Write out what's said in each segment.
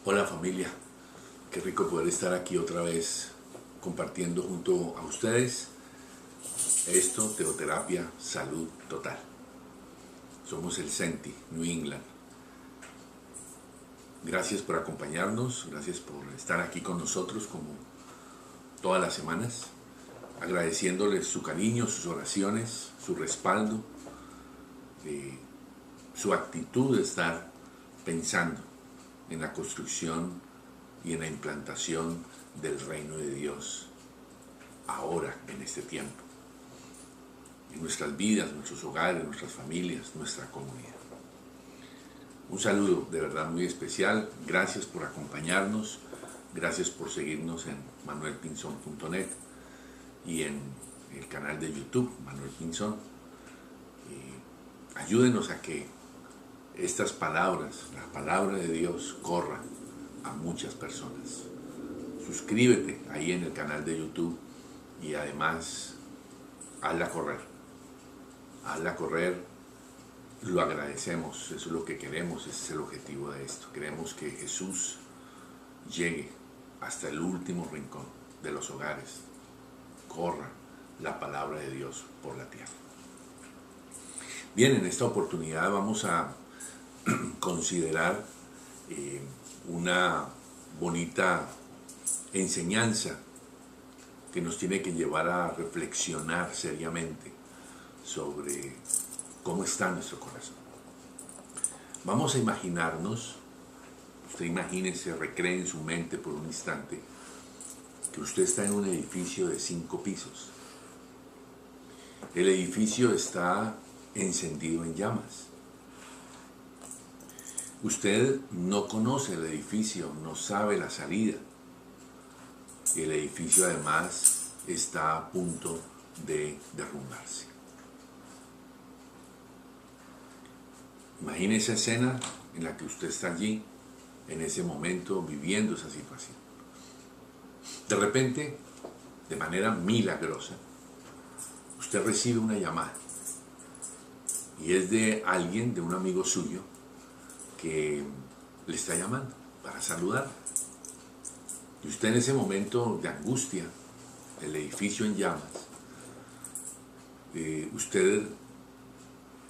Hola familia, qué rico poder estar aquí otra vez compartiendo junto a ustedes esto, Teoterapia Salud Total. Somos el CENTI, New England. Gracias por acompañarnos, gracias por estar aquí con nosotros como todas las semanas, agradeciéndoles su cariño, sus oraciones, su respaldo, su actitud de estar pensando en la construcción y en la implantación del reino de Dios ahora, en este tiempo, en nuestras vidas, nuestros hogares, nuestras familias, nuestra comunidad. Un saludo de verdad muy especial, gracias por acompañarnos, gracias por seguirnos en manuelpinzon.net y en el canal de YouTube Manuel Pinzón. Ayúdenos a que estas palabras, la palabra de Dios, corra a muchas personas. Suscríbete ahí en el canal de YouTube y además hazla correr. Hazla correr, lo agradecemos, eso es lo que queremos, ese es el objetivo de esto. Queremos que Jesús llegue hasta el último rincón de los hogares, corra la palabra de Dios por la tierra. Bien, en esta oportunidad vamos a considerar una bonita enseñanza que nos tiene que llevar a reflexionar seriamente sobre cómo está nuestro corazón. Vamos a imaginarnos, usted imagínese, recree en su mente por un instante, que usted está en un edificio de 5 pisos. El edificio está encendido en llamas. Usted no conoce el edificio, no sabe la salida. El edificio además está a punto de derrumbarse. Imagine esa escena en la que usted está allí, en ese momento, viviendo esa situación. De repente, de manera milagrosa, usted recibe una llamada. Y es de alguien, de un amigo suyo, que le está llamando para saludar. Y usted en ese momento de angustia, el edificio en llamas, usted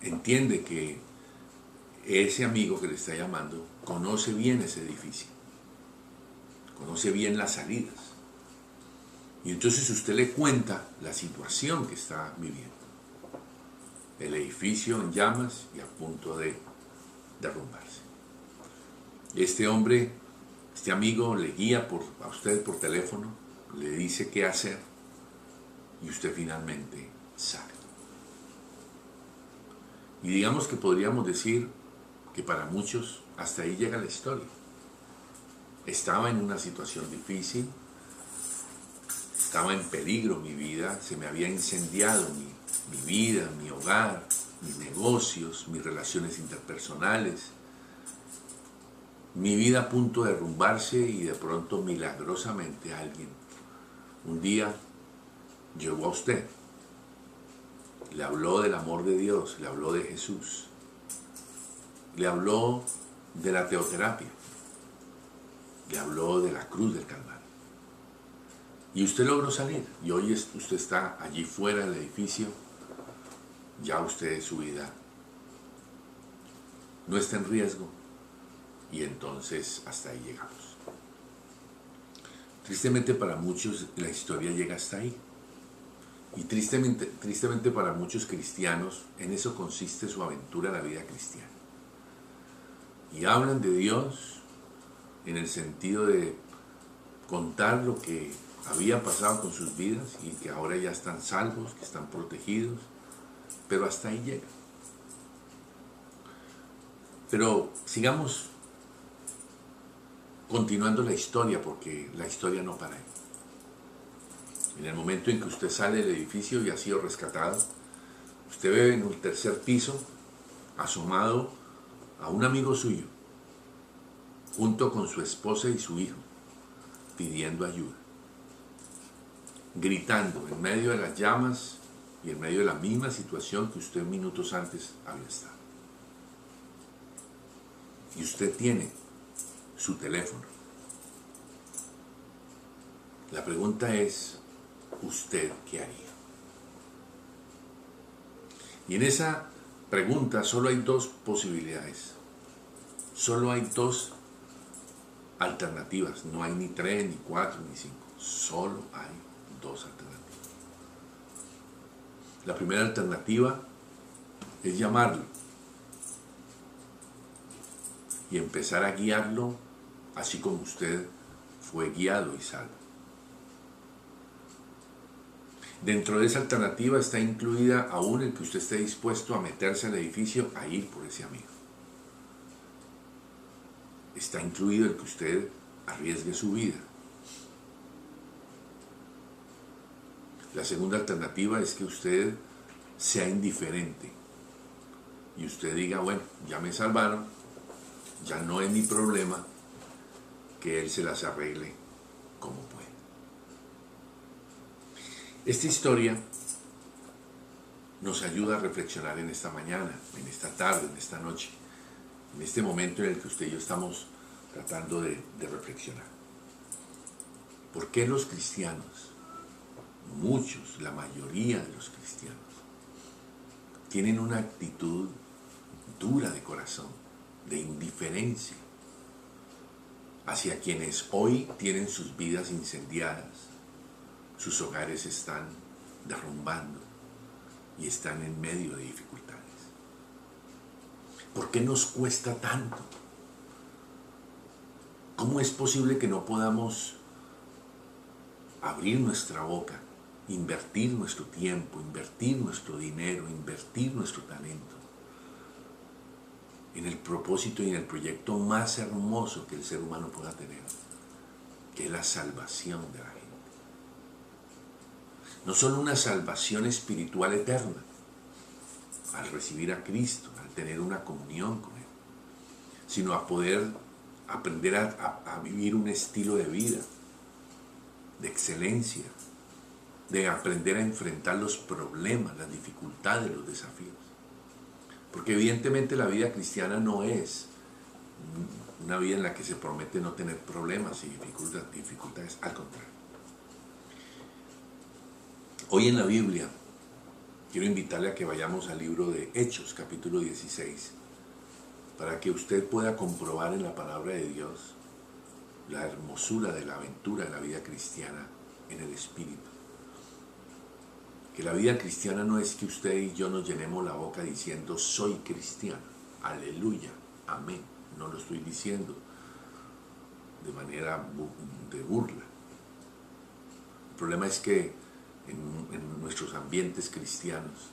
entiende que ese amigo que le está llamando conoce bien ese edificio, conoce bien las salidas. Y entonces usted le cuenta la situación que está viviendo. El edificio en llamas y a punto de derrumbarse. Este hombre, este amigo le guía a usted por teléfono, le dice qué hacer y usted finalmente sale. Y digamos que podríamos decir que para muchos hasta ahí llega la historia. Estaba en una situación difícil, estaba en peligro mi vida, se me había incendiado mi vida, mi hogar, mis negocios, mis relaciones interpersonales, mi vida a punto de derrumbarse y de pronto milagrosamente alguien un día llegó a usted, le habló del amor de Dios, le habló de Jesús, le habló de la teoterapia, le habló de la cruz del Calvario. Y usted logró salir y hoy usted está allí fuera del edificio, ya usted su vida no está en riesgo y entonces hasta ahí llegamos. Tristemente para muchos la historia llega hasta ahí y tristemente para muchos cristianos en eso consiste su aventura en la vida cristiana. Y hablan de Dios en el sentido de contar lo que había pasado con sus vidas y que ahora ya están salvos, que están protegidos, pero hasta ahí llega. Pero sigamos continuando la historia, porque la historia no para ahí. En el momento en que usted sale del edificio y ha sido rescatado, usted ve en un tercer piso, asomado a un amigo suyo, junto con su esposa y su hijo, pidiendo ayuda, gritando en medio de las llamas y en medio de la misma situación que usted minutos antes había estado. Y usted tiene su teléfono. La pregunta es, ¿usted qué haría? Y en esa pregunta solo hay dos posibilidades. Solo hay dos alternativas. No hay ni 3, ni 4, ni 5. Solo hay dos alternativas. La primera alternativa es llamarlo y empezar a guiarlo así como usted fue guiado y salvo. Dentro de esa alternativa está incluida aún el que usted esté dispuesto a meterse al edificio a ir por ese amigo. Está incluido el que usted arriesgue su vida. La segunda alternativa es que usted sea indiferente y usted diga, bueno, ya me salvaron, ya no es mi problema, que él se las arregle como puede. Esta historia nos ayuda a reflexionar en esta mañana, en esta tarde, en esta noche, en este momento en el que usted y yo estamos tratando de reflexionar. ¿Por qué los cristianos, muchos, la mayoría de los cristianos, tienen una actitud dura de corazón, de indiferencia hacia quienes hoy tienen sus vidas incendiadas, sus hogares están derrumbando y están en medio de dificultades? ¿Por qué nos cuesta tanto? ¿Cómo es posible que no podamos abrir nuestra boca, invertir nuestro tiempo, invertir nuestro dinero, invertir nuestro talento en el propósito y en el proyecto más hermoso que el ser humano pueda tener, que es la salvación de la gente? No solo una salvación espiritual eterna, al recibir a Cristo, al tener una comunión con Él, sino a poder aprender a vivir un estilo de vida, de excelencia, de aprender a enfrentar los problemas, las dificultades, los desafíos. Porque evidentemente la vida cristiana no es una vida en la que se promete no tener problemas y dificultades, al contrario. Hoy en la Biblia quiero invitarle a que vayamos al libro de Hechos, capítulo 16, para que usted pueda comprobar en la palabra de Dios la hermosura de la aventura de la vida cristiana en el Espíritu. Que la vida cristiana no es que usted y yo nos llenemos la boca diciendo soy cristiano, aleluya, amén. No lo estoy diciendo de manera de burla. El problema es que en nuestros ambientes cristianos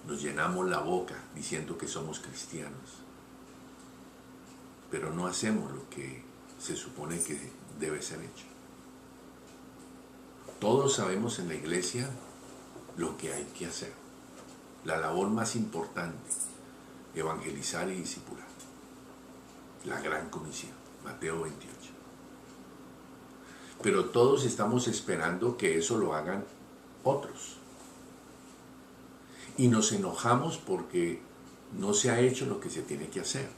nos llenamos la boca diciendo que somos cristianos, pero no hacemos lo que se supone que debe ser hecho. Todos sabemos en la iglesia lo que hay que hacer. La labor más importante, evangelizar y discipular. La gran comisión, Mateo 28. Pero todos estamos esperando que eso lo hagan otros. Y nos enojamos porque no se ha hecho lo que se tiene que hacer.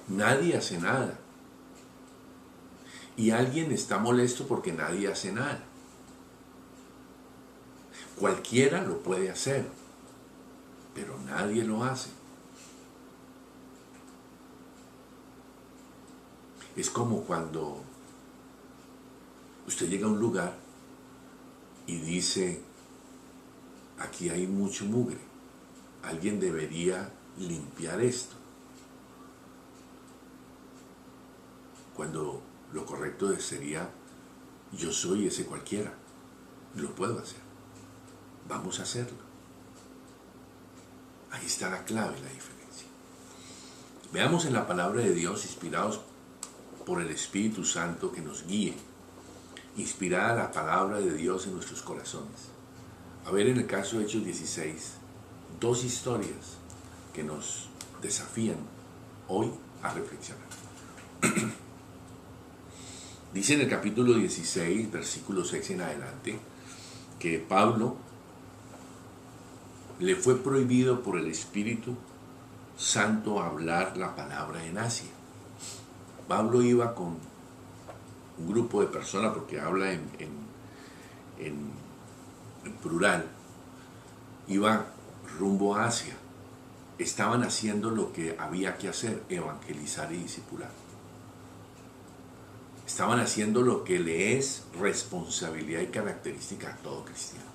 Nadie hace nada. Y alguien está molesto porque nadie hace nada. Cualquiera lo puede hacer, pero nadie lo hace. Es como cuando usted llega a un lugar y dice, aquí hay mucho mugre, alguien debería limpiar esto. Cuando lo correcto sería, yo soy ese cualquiera, lo puedo hacer, vamos a hacerlo. Ahí está la clave, la diferencia. Veamos en la palabra de Dios, inspirados por el Espíritu Santo que nos guíe, inspirada la palabra de Dios en nuestros corazones. A ver, en el caso de Hechos 16, dos historias que nos desafían hoy a reflexionar. Dice en el capítulo 16, versículo 6 en adelante, que Pablo le fue prohibido por el Espíritu Santo a hablar la palabra en Asia. Pablo iba con un grupo de personas, porque habla en plural, iba rumbo a Asia. Estaban haciendo lo que había que hacer, evangelizar y discipular. Estaban haciendo lo que le es responsabilidad y característica a todo cristiano.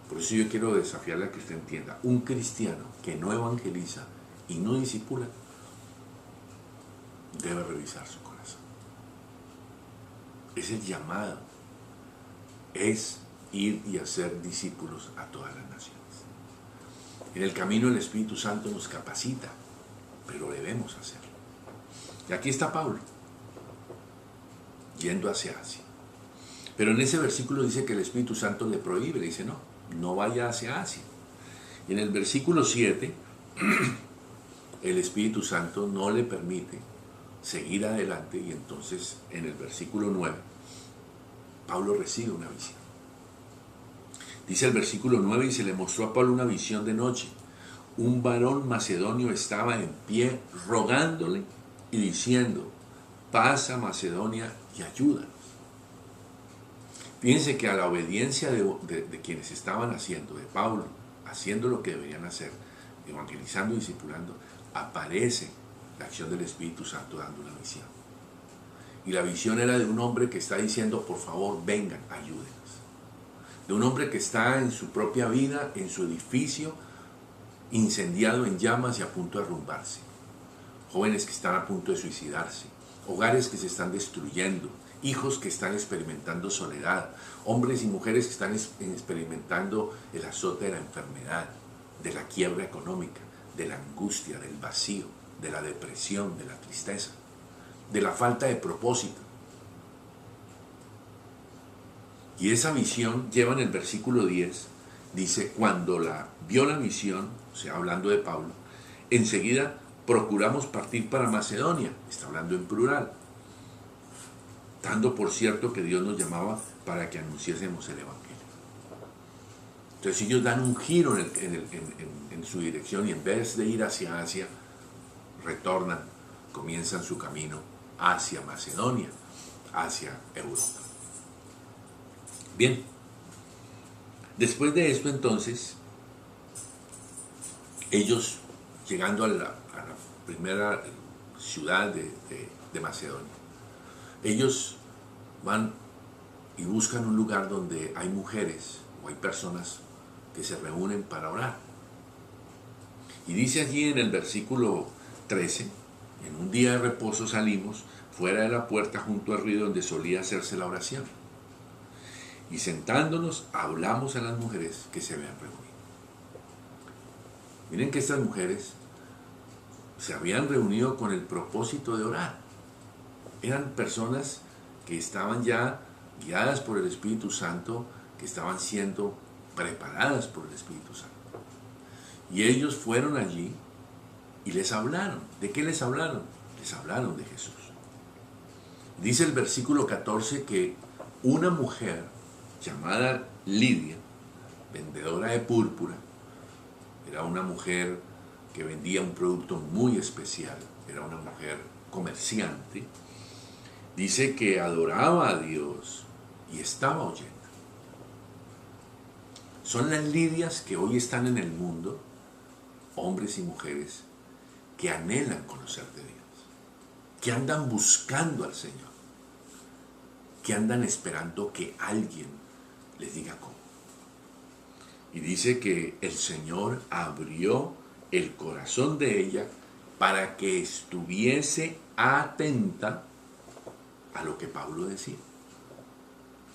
Por eso yo quiero desafiarle a que usted entienda, un cristiano que no evangeliza y no discipula, debe revisar su corazón. Es el llamado, es ir y hacer discípulos a todas las naciones. En el camino el Espíritu Santo nos capacita, pero debemos hacerlo. Y aquí está Pablo, yendo hacia Asia. Pero en ese versículo dice que el Espíritu Santo le prohíbe, le dice no vaya hacia Asia. Y en el versículo 7, el Espíritu Santo no le permite seguir adelante, y entonces en el versículo 9, Pablo recibe una visión. Dice el versículo 9, y se le mostró a Pablo una visión de noche. Un varón macedonio estaba en pie rogándole y diciendo, pasa Macedonia y ayúdanos. Fíjense que a la obediencia de quienes estaban haciendo, de Pablo, haciendo lo que deberían hacer, evangelizando y discipulando, aparece la acción del Espíritu Santo dando una visión. Y la visión era de un hombre que está diciendo, por favor, vengan, ayúdenos. De un hombre que está en su propia vida, en su edificio, incendiado en llamas y a punto de derrumbarse. Jóvenes que están a punto de suicidarse. Hogares que se están destruyendo. Hijos que están experimentando soledad. Hombres y mujeres que están experimentando el azote de la enfermedad, de la quiebra económica, de la angustia, del vacío, de la depresión, de la tristeza, de la falta de propósito. Y esa visión lleva en el versículo 10, dice, cuando vio la visión, o sea, hablando de Pablo, enseguida procuramos partir para Macedonia, está hablando en plural, dando por cierto que Dios nos llamaba para que anunciásemos el Evangelio. Entonces ellos dan un giro en su dirección, y en vez de ir hacia Asia, retornan, comienzan su camino hacia Macedonia, hacia Europa. Bien, después de esto entonces, ellos llegando a la primera ciudad de Macedonia, ellos van y buscan un lugar donde hay mujeres o hay personas que se reúnen para orar. Y dice allí en el versículo 13, en un día de reposo salimos fuera de la puerta junto al río donde solía hacerse la oración. Y sentándonos hablamos a las mujeres que se habían reunido. Miren que estas mujeres se habían reunido con el propósito de orar. Eran personas que estaban ya guiadas por el Espíritu Santo, que estaban siendo preparadas por el Espíritu Santo. Y ellos fueron allí y les hablaron. ¿De qué les hablaron? Les hablaron de Jesús. Dice el versículo 14 que una mujer llamada Lidia, vendedora de púrpura, era una mujer que vendía un producto muy especial, era una mujer comerciante, dice que adoraba a Dios y estaba oyendo. Son las Lidias que hoy están en el mundo, hombres y mujeres que anhelan conocer de Dios, que andan buscando al Señor, que andan esperando que alguien les diga cómo. Y dice que el Señor abrió el corazón de ella para que estuviese atenta a lo que Pablo decía.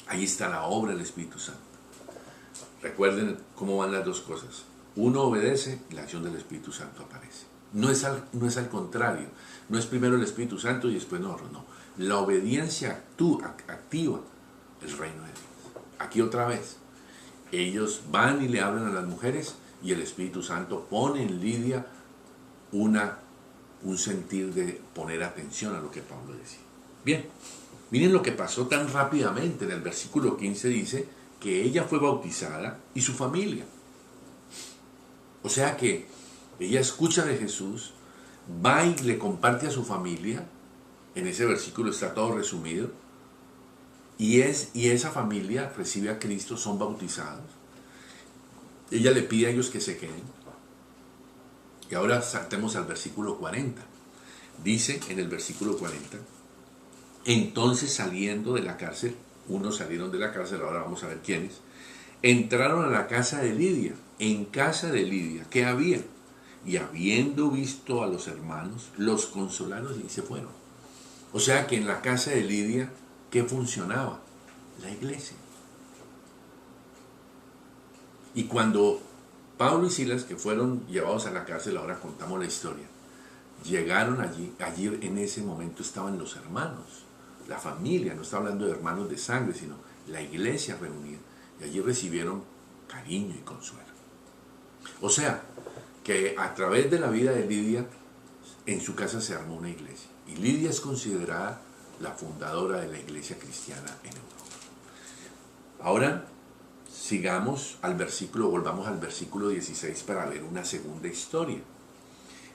Ahí está la obra del Espíritu Santo. Recuerden cómo van las dos cosas. Uno obedece y la acción del Espíritu Santo aparece. No es al contrario. No es primero el Espíritu Santo y después nosotros, no. La obediencia activa el reino de Dios. Aquí otra vez, ellos van y le hablan a las mujeres y el Espíritu Santo pone en Lidia un sentir de poner atención a lo que Pablo decía. Bien, miren lo que pasó tan rápidamente. En el versículo 15 dice que ella fue bautizada y su familia. O sea que Ella escucha de Jesús, va y le comparte a su familia. En ese versículo está todo resumido. Y esa familia recibe a Cristo, son bautizados. Ella le pide a ellos que se queden. Y ahora saltemos al versículo 40. Dice en el versículo 40, entonces saliendo de la cárcel, unos salieron de la cárcel, ahora vamos a ver quiénes, entraron a la casa de Lidia. En casa de Lidia, ¿qué había? Y habiendo visto a los hermanos, los consolaron y se fueron. O sea que en la casa de Lidia, ¿qué funcionaba? La iglesia. Y cuando Pablo y Silas, que fueron llevados a la cárcel, ahora contamos la historia, llegaron allí en ese momento estaban los hermanos, la familia, no está hablando de hermanos de sangre, sino la iglesia reunida. Y allí recibieron cariño y consuelo. O sea, que a través de la vida de Lidia, en su casa se armó una iglesia. Y Lidia es considerada la fundadora de la iglesia cristiana en Europa. Ahora, volvamos al versículo 16 para ver una segunda historia.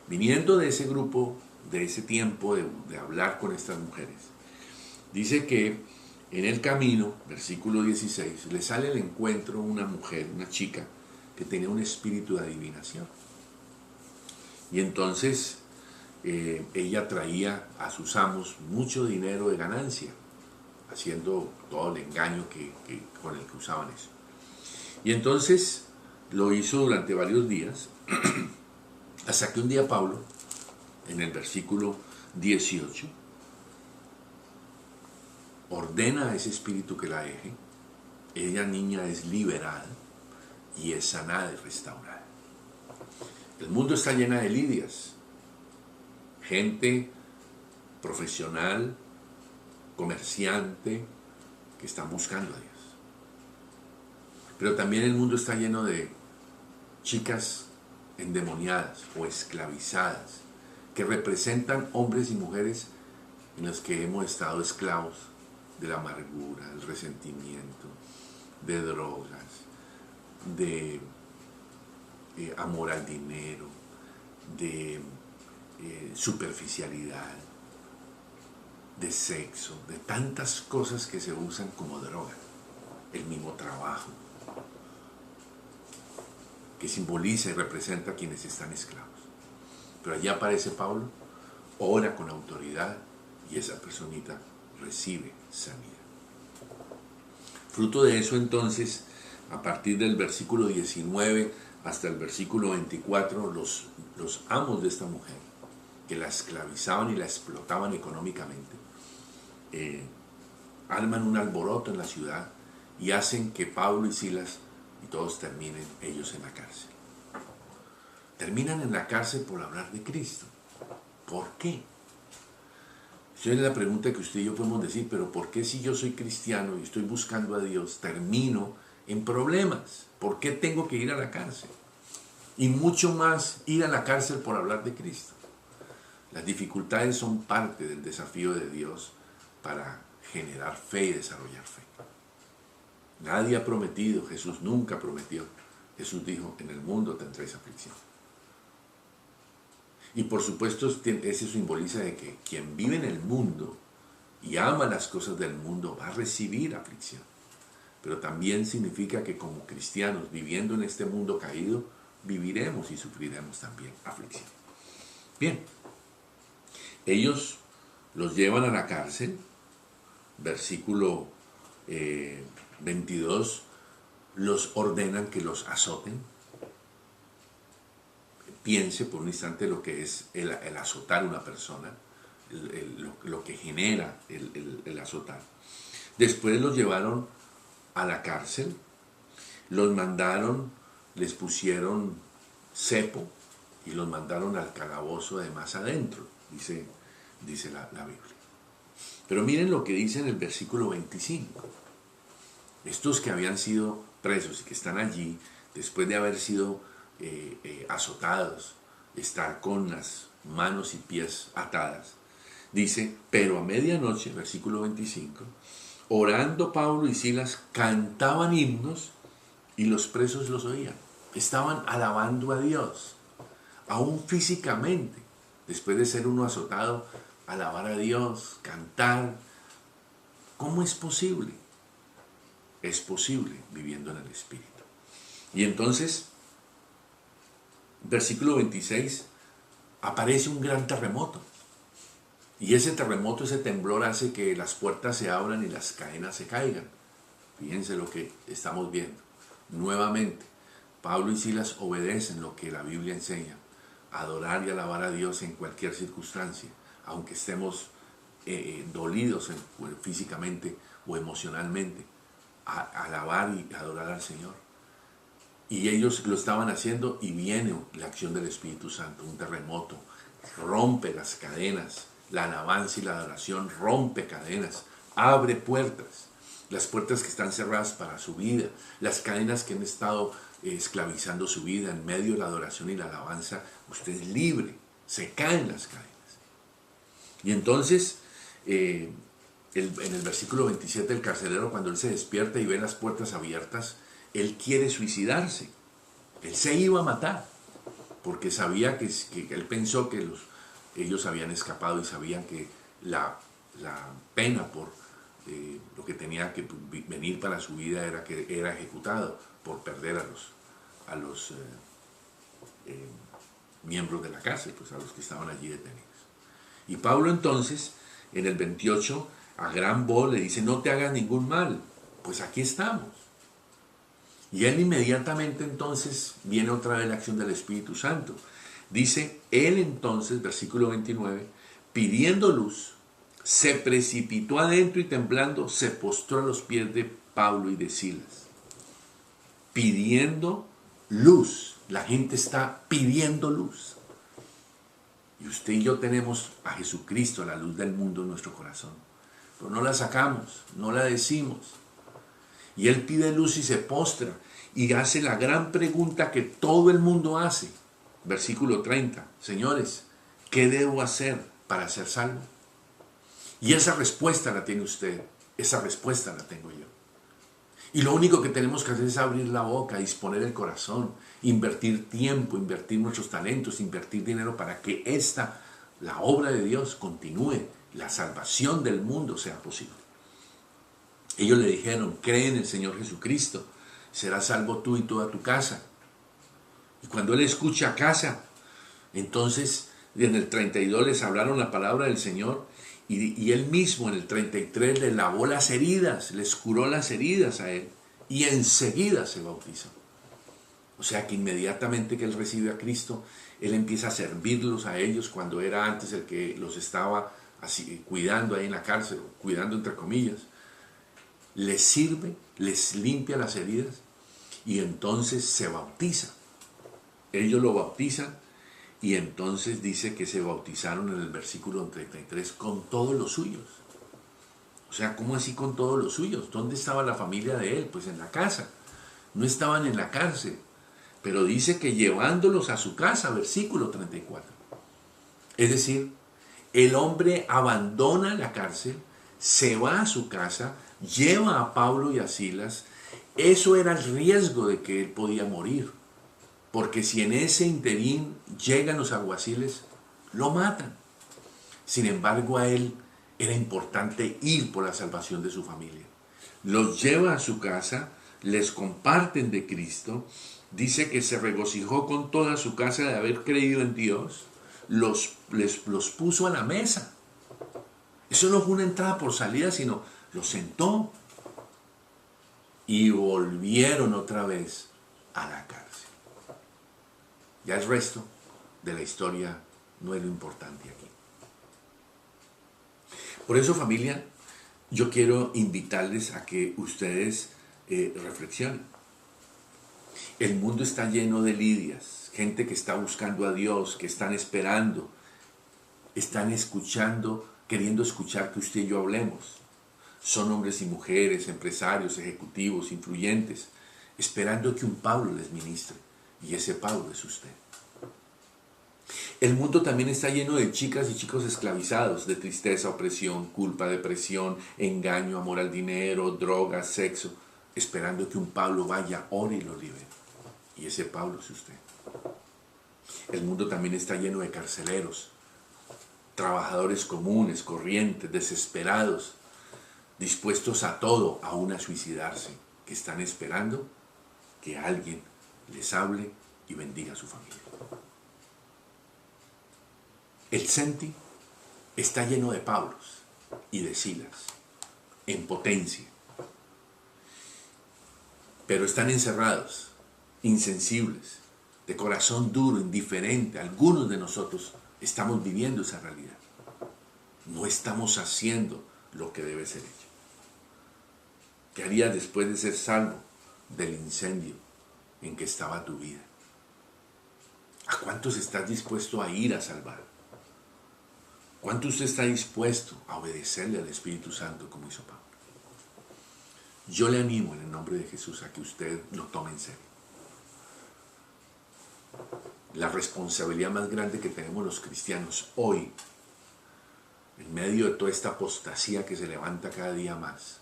Viniendo de ese grupo, de ese tiempo de hablar con estas mujeres, dice que en el camino, versículo 16, le sale al encuentro una mujer, una chica, que tenía un espíritu de adivinación. Y entonces ella traía a sus amos mucho dinero de ganancia, haciendo todo el engaño con el que usaban eso. Y entonces lo hizo durante varios días, hasta que un día Pablo, en el versículo 18, ordena a ese espíritu que la deje. Ella, niña, es liberada y es sanada y restaurada. El mundo está llena de Lidias, gente profesional, comerciante, que están buscando a Dios. Pero también el mundo está lleno de chicas endemoniadas o esclavizadas, que representan hombres y mujeres en los que hemos estado esclavos de la amargura, del resentimiento, de drogas, de amor al dinero, de superficialidad, de sexo, de tantas cosas que se usan como droga, el mismo trabajo, que simboliza y representa a quienes están esclavos. Pero allí aparece Pablo, ora con autoridad y esa personita recibe sanidad. Fruto de eso entonces, a partir del versículo 19 hasta el versículo 24, los amos de esta mujer, que la esclavizaban y la explotaban económicamente, arman un alboroto en la ciudad y hacen que Pablo y Silas y todos terminen ellos en la cárcel. Terminan en la cárcel por hablar de Cristo. ¿Por qué? Esa es la pregunta que usted y yo podemos decir, pero ¿por qué si yo soy cristiano y estoy buscando a Dios, termino en problemas? ¿Por qué tengo que ir a la cárcel? Y mucho más ir a la cárcel por hablar de Cristo. Las dificultades son parte del desafío de Dios para generar fe y desarrollar fe. Nadie ha prometido, Jesús nunca prometió. Jesús dijo, en el mundo tendréis aflicción. Y por supuesto, eso simboliza de que quien vive en el mundo y ama las cosas del mundo va a recibir aflicción. Pero también significa que como cristianos, viviendo en este mundo caído, viviremos y sufriremos también aflicción. Bien, ellos los llevan a la cárcel, versículo 22, los ordenan que los azoten. Piense por un instante lo que es el azotar a una persona, lo que genera el azotar. Después los llevaron a la cárcel, los mandaron, les pusieron cepo y los mandaron al calabozo de más adentro, dice la Biblia. Pero miren lo que dice en el versículo 25. Estos que habían sido presos y que están allí, después de haber sido azotados, estar con las manos y pies atadas, dice, pero a medianoche, versículo 25, orando Pablo y Silas cantaban himnos y los presos los oían. Estaban alabando a Dios. aún físicamente, después de ser uno azotado, alabar a Dios, cantar. ¿Cómo es posible? Es posible viviendo en el Espíritu. Y entonces, versículo 26, aparece un gran terremoto. Y ese terremoto, ese temblor hace que las puertas se abran y las cadenas se caigan. Fíjense lo que estamos viendo. Nuevamente, Pablo y Silas obedecen lo que la Biblia enseña. Adorar y alabar a Dios en cualquier circunstancia, aunque estemos dolidos físicamente o emocionalmente. Alabar y adorar al Señor. Y ellos lo estaban haciendo y viene la acción del Espíritu Santo, un terremoto, rompe las cadenas, la alabanza y la adoración rompe cadenas, abre puertas, las puertas que están cerradas para su vida, las cadenas que han estado esclavizando su vida en medio de la adoración y la alabanza, usted es libre, se caen las cadenas. Y entonces, en el versículo 27 el carcelero, cuando él se despierta y ve las puertas abiertas, él quiere suicidarse, él se iba a matar, porque sabía que él pensó que ellos habían escapado y sabían que la pena por lo que tenía que venir para su vida era que era ejecutado por perder a los miembros de la cárcel, pues a los que estaban allí detenidos. Y Pablo entonces, en el 28, a gran voz le dice: no te hagas ningún mal, pues aquí estamos. Y él inmediatamente entonces viene otra vez la acción del Espíritu Santo. Dice, él entonces, versículo 29, pidiendo luz, se precipitó adentro y temblando se postró a los pies de Pablo y de Silas. Pidiendo luz. La gente está pidiendo luz. Y usted y yo tenemos a Jesucristo, la luz del mundo, en nuestro corazón. Pero no la sacamos, no la decimos. Y él pide luz y se postra y hace la gran pregunta que todo el mundo hace. Versículo 30. Señores, ¿qué debo hacer para ser salvo? Y esa respuesta la tiene usted, esa respuesta la tengo yo. Y lo único que tenemos que hacer es abrir la boca, disponer el corazón, invertir tiempo, invertir nuestros talentos, invertir dinero para que la obra de Dios continúe, la salvación del mundo sea posible. Ellos le dijeron, cree en el Señor Jesucristo, serás salvo tú y toda tu casa. Y cuando él escucha casa, entonces en el 32 les hablaron la palabra del Señor y él mismo en el 33 le lavó las heridas, les curó las heridas a él y enseguida se bautizó. O sea que inmediatamente que él recibe a Cristo, él empieza a servirlos a ellos cuando era antes el que los estaba así, cuidando ahí en la cárcel, cuidando entre comillas. Les sirve, les limpia las heridas y entonces se bautiza. Ellos lo bautizan y entonces dice que se bautizaron en el versículo 33 con todos los suyos. O sea, ¿cómo así con todos los suyos? ¿Dónde estaba la familia de él? Pues en la casa. No estaban en la cárcel. Pero dice que llevándolos a su casa, versículo 34. Es decir, el hombre abandona la cárcel, se va a su casa, lleva a Pablo y a Silas. Eso era el riesgo de que él podía morir. Porque si en ese interín llegan los alguaciles, lo matan. Sin embargo, a él era importante ir por la salvación de su familia. Los lleva a su casa, les comparten de Cristo. Dice que se regocijó con toda su casa de haber creído en Dios. Los puso a la mesa. Eso no fue una entrada por salida, sino los sentó. Y volvieron otra vez a la cárcel. Ya el resto de la historia no es lo importante aquí. Por eso, familia, yo quiero invitarles a que ustedes reflexionen. El mundo está lleno de lidias, gente que está buscando a Dios, que están esperando, están escuchando, queriendo escuchar que usted y yo hablemos. Son hombres y mujeres, empresarios, ejecutivos, influyentes, esperando que un Pablo les ministre. Y ese Pablo es usted. El mundo también está lleno de chicas y chicos esclavizados, de tristeza, opresión, culpa, depresión, engaño, amor al dinero, drogas, sexo, esperando que un Pablo vaya, ore y lo libere. Y ese Pablo es usted. El mundo también está lleno de carceleros, trabajadores comunes, corrientes, desesperados, dispuestos a todo, aún a suicidarse, que están esperando que alguien les hable y bendiga a su familia. El Senti está lleno de Pablos y de Silas, en potencia, pero están encerrados, insensibles, de corazón duro, indiferente. Algunos de nosotros estamos viviendo esa realidad. No estamos haciendo lo que debe ser hecho. ¿Qué harías después de ser salvo del incendio en que estaba tu vida? ¿A cuántos estás dispuesto a ir a salvar? ¿Cuánto usted está dispuesto a obedecerle al Espíritu Santo como hizo Pablo? Yo le animo en el nombre de Jesús a que usted lo tome en serio. La responsabilidad más grande que tenemos los cristianos hoy, en medio de toda esta apostasía que se levanta cada día más,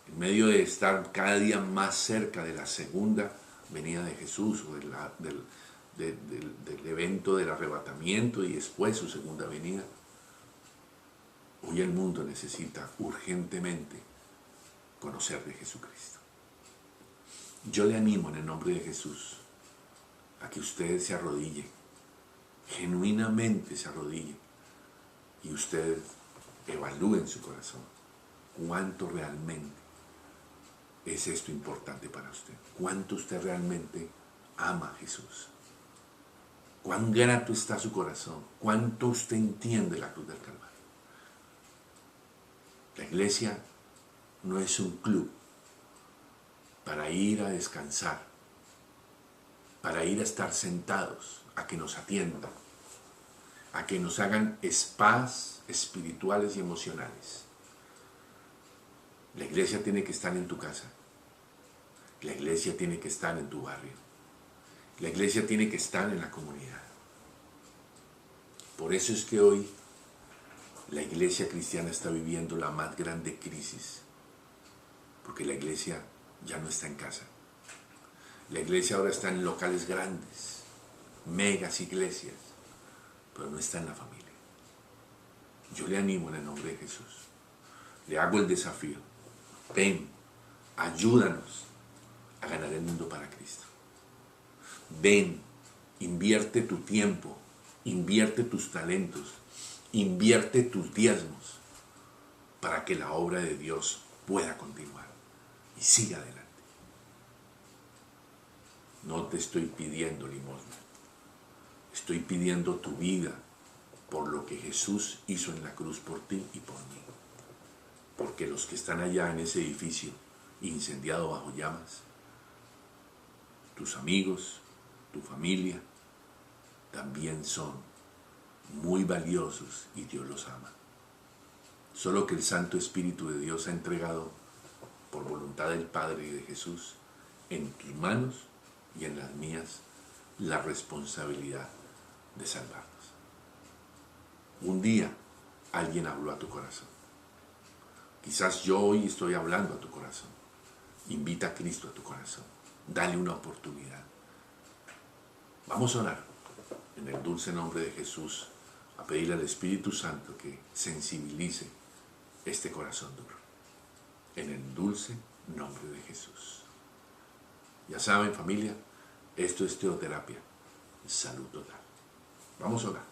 en medio de estar cada día más cerca de la segunda venida de Jesús o del evento del arrebatamiento y después su segunda venida, hoy el mundo necesita urgentemente conocer de Jesucristo. Yo le animo en el nombre de Jesús a que usted se arrodille, genuinamente se arrodille, y usted evalúe en su corazón cuánto realmente es esto importante para usted, cuánto usted realmente ama a Jesús, cuán grato está su corazón, cuánto usted entiende la cruz del Calvario. La iglesia no es un club para ir a descansar, para ir a estar sentados, a que nos atiendan, a que nos hagan spas espirituales y emocionales. La iglesia tiene que estar en tu casa. La iglesia tiene que estar en tu barrio. La iglesia tiene que estar en la comunidad. Por eso es que hoy la iglesia cristiana está viviendo la más grande crisis, porque la iglesia ya no está en casa. La iglesia ahora está en locales grandes, megas iglesias, pero no está en la familia. Yo le animo en el nombre de Jesús. Le hago el desafío. Ven, ayúdanos a ganar el mundo para Cristo. Ven, invierte tu tiempo, invierte tus talentos, invierte tus diezmos para que la obra de Dios pueda continuar y siga adelante. No te estoy pidiendo limosna, estoy pidiendo tu vida por lo que Jesús hizo en la cruz por ti y por mí. Porque los que están allá en ese edificio incendiado bajo llamas, tus amigos, tu familia, también son muy valiosos y Dios los ama. Solo que el Santo Espíritu de Dios ha entregado por voluntad del Padre y de Jesús en tus manos y en las mías la responsabilidad de salvarnos. Un día alguien habló a tu corazón. Quizás yo hoy estoy hablando a tu corazón. Invita a Cristo a tu corazón. Dale una oportunidad. Vamos a orar en el dulce nombre de Jesús, a pedirle al Espíritu Santo que sensibilice este corazón duro. En el dulce nombre de Jesús. Ya saben, familia, esto es teoterapia, salud total. Vamos a orar.